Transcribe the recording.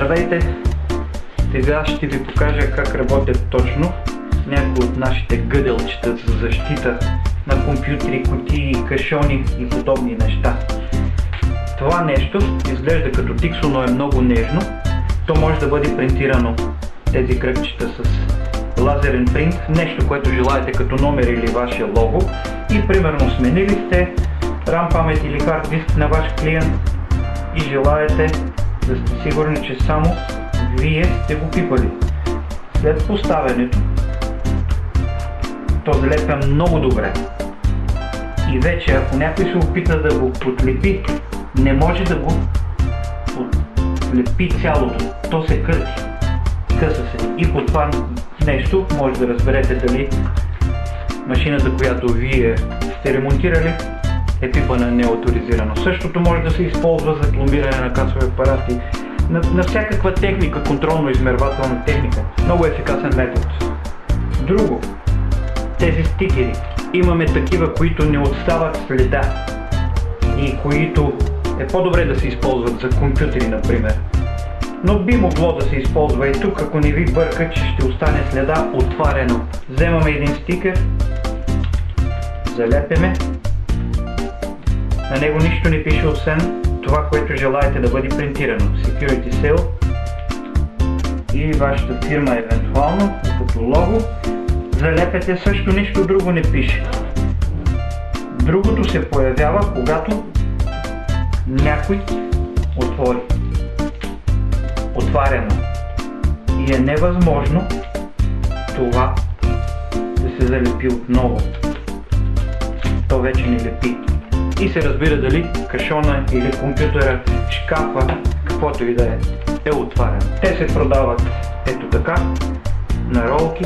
Здравейте! Сега ще ви покажа как работят точно някои от нашите гъделчета за защита на компютри, кутии, кашони и подобни неща. Това нещо изглежда като тиксо, но е много нежно. То може да бъде принтирано, тези кръгчета, с лазерен принт, нещо, което желаете като номер или ваше лого, и примерно сменили сте RAM памет или хард диск на ваш клиент и желаете да сте сигурни, че само вие сте го пипали. След поставянето то залепя много добре и вече ако някой се опита да го подлепи, не може да го подлепи цялото, то се кърти, къса се, и по това нещо може да разберете дали машината, която вие сте ремонтирали, е пипана неоторизирано. Същото може да се използва за пломбиране на касови апарати, на всякаква техника, контролно-измервателна техника. Много ефикасен метод. Друго, тези стикери. Имаме такива, които не остават следа и които е по-добре да се използват за компютри, например. Но би могло да се използва и тук, ако не ви бърка, че ще остане следа отварено. Вземаме един стикер, залепяме. На него нищо не пише, освен това, което желаете да бъде принтирано. Security Sale и вашата фирма евентуално, като лого. Залепете, също нищо друго не пише. Другото се появява, когато някой отвори. Отваряно. И е невъзможно това да се залепи отново. То вече не лепи. И се разбира дали кашона или компютъра, шкафа, каквото и да е отварен. Те се продават ето така, на ролки.